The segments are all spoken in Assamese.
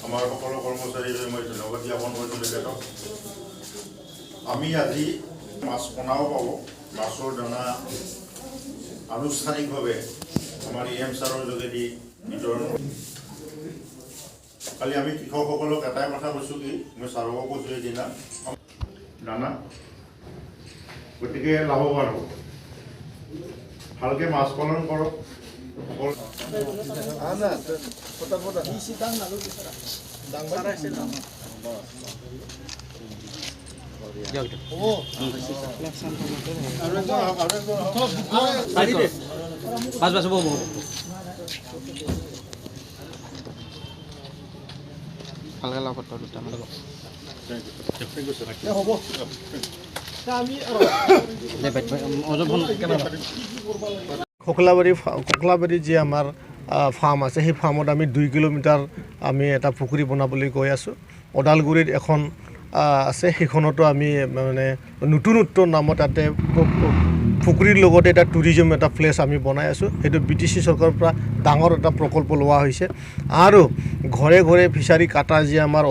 আমাৰ সকলো কৰ্মচাৰীলৈ মই ধন্যবাদ জ্ঞাপন কৰিছোঁ তেখেতক। আমি আজি মাছ পোনাও পাব, মাছৰ দানা আনুষ্ঠানিকভাৱে আমাৰ EM ছাৰৰ যোগেদি বিতৰণ। কালি আমি কৃষকসকলক এটাই কথা কৈছোঁ কি, মই ছাৰকো কৈছোঁ এইদিনা দানা, গতিকে লাভৱান হ'ব, ভালকৈ মাছ পালন কৰক। ককলাবাৰী যি আমাৰ ফাৰ্ম আছে, সেই ফাৰ্মত আমি 2 কিলোমিটাৰ আমি এটা পুখুৰী বনাবলৈ গৈ আছোঁ। ওদালগুৰিত এখন আছে, সেইখনতো আমি মানে নতুনত্ব নামত তাতে পুখুৰীৰ লগতে এটা টুৰিজম এটা প্লেচ আমি বনাই আছোঁ। সেইটো BTC চৰকাৰৰ পৰা ডাঙৰ এটা প্ৰকল্প লোৱা হৈছে। আৰু ঘৰে ঘৰে ফিচাৰী কাটা যি আমাৰ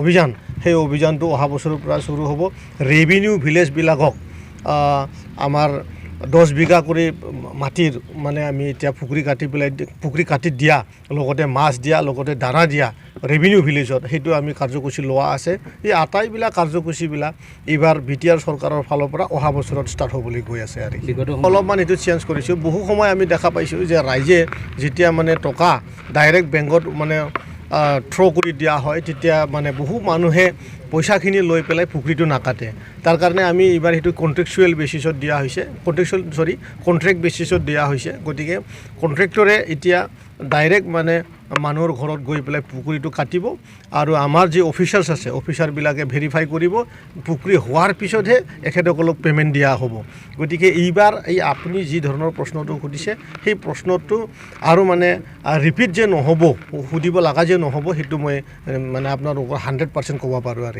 অভিযান, সেই অভিযানটো অহা বছৰৰ পৰা চুৰু হ'ব। ৰেভিনিউ ভিলেজবিলাকক আমাৰ 10 বিঘা কৰি মাটিৰ মানে আমি এতিয়া পুখুৰী কাটি দিয়া, লগতে মাছ দিয়া, লগতে দানা দিয়া ৰেভিনিউ ভিলেজত, সেইটো আমি কাৰ্যসূচী লোৱা আছে। এই আটাইবিলাক কাৰ্যসূচীবিলাক এইবাৰ BTR চৰকাৰৰ ফালৰ পৰা অহা বছৰত ষ্টাৰ্ট হ'বলৈ গৈ আছে। আৰু অলপমান এইটো চেঞ্জ কৰিছোঁ। বহু সময় আমি দেখা পাইছোঁ যে ৰাইজে যেতিয়া মানে টকা ডাইৰেক্ট বেংকত মানে থ্ৰ' কৰি দিয়া হয়, তেতিয়া মানে বহু মানুহে পইচাখিনি লৈ পেলাই পুখুৰীটো নাকাটে। তাৰ কাৰণে আমি এইবাৰ সেইটো কণ্ট্ৰেকচুৱেল বেচিছত দিয়া হৈছে, কণ্ট্ৰেক্ট বেচিছত দিয়া হৈছে। গতিকে কণ্ট্ৰেক্টৰে এতিয়া ডাইৰেক্ট মানে মানুহৰ ঘৰত গৈ পেলাই পুখুৰীটো কাটিব, আৰু আমাৰ যি অফিচাৰ্ছ আছে, অফিচাৰবিলাকে ভেৰিফাই কৰিব। পুখুৰী হোৱাৰ পিছতহে এখেতসকলক পে'মেণ্ট দিয়া হ'ব। গতিকে এইবাৰ এই আপুনি যি ধৰণৰ প্ৰশ্নটো সুধিছে, সেই প্ৰশ্নটো আৰু মানে ৰিপিট যে নহ'ব, সুধিব লগা যে নহ'ব, সেইটো মই মানে আপোনালোকৰ 100% ক'ব পাৰোঁ। আৰু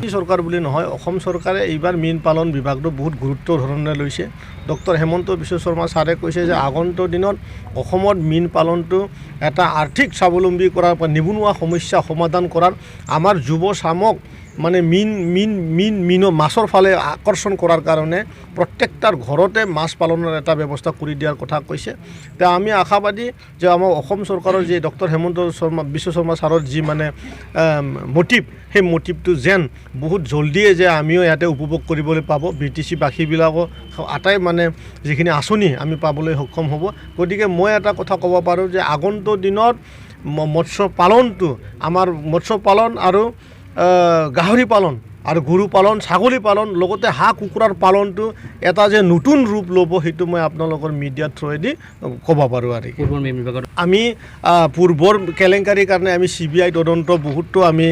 কি চৰকাৰ বুলি নহয়, অসম চৰকাৰে এইবাৰ মীন পালন বিভাগটো বহুত গুৰুত্ব ধৰণে লৈছে। ডক্টৰ হেমন্ত বিশ্ব শৰ্মা ছাৰে কৈছে যে আগন্তুক দিনত অসমত মীন পালনটো এটা আৰ্থিক স্বাৱলম্বী কৰাৰ, নিবনুৱা সমস্যা সমাধান কৰাৰ, আমাৰ যুৱ চামক মানে মাছৰ ফালে আকৰ্ষণ কৰাৰ কাৰণে প্ৰত্যেকটাৰ ঘৰতে মাছ পালনৰ এটা ব্যৱস্থা কৰি দিয়াৰ কথা কৈছে। এতিয়া আমি আশাবাদী যে আমাৰ অসম চৰকাৰৰ যি ডক্টৰ হেমন্ত বিশ্ব শৰ্মা ছাৰৰ যি মানে মটিভ, সেই মটিভটো যেন বহুত জলদিয়ে যে আমিও ইয়াতে উপভোগ কৰিবলৈ পাব, BTC বাসীবিলাকো আটাই মানে যিখিনি আঁচনি আমি পাবলৈ সক্ষম হ'ব। গতিকে মই এটা কথা ক'ব পাৰোঁ যে আগন্তুক দিনত মৎস্য পালনটো, আমাৰ মৎস্য পালন আৰু গাহৰি পালন আৰু গৰু পালন, ছাগলী পালন, লগতে হাঁহ কুকুৰাৰ পালনটো এটা যে নতুন ৰূপ ল'ব, সেইটো মই আপোনালোকৰ মিডিয়াৰ থ্ৰুৱেদি ক'ব পাৰোঁ। আৰু আমি পূৰ্বৰ কেলেংকাৰীৰ কাৰণে আমি CBI তদন্ত বহুতো আমি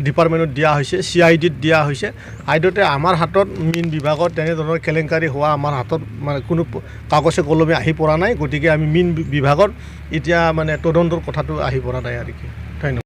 ডিপাৰ্টমেণ্টত দিয়া হৈছে, CIDত দিয়া হৈছে। আইদতে আমাৰ হাতত মীন বিভাগত তেনেধৰণৰ কেলেংকাৰী হোৱা আমাৰ হাতত মানে কোনো কাগজে কলমে আহি পৰা নাই। গতিকে আমি মীন বিভাগত এতিয়া মানে তদন্তৰ কথাটো আহি পৰা নাই। আৰু কি ধন্যবাদ।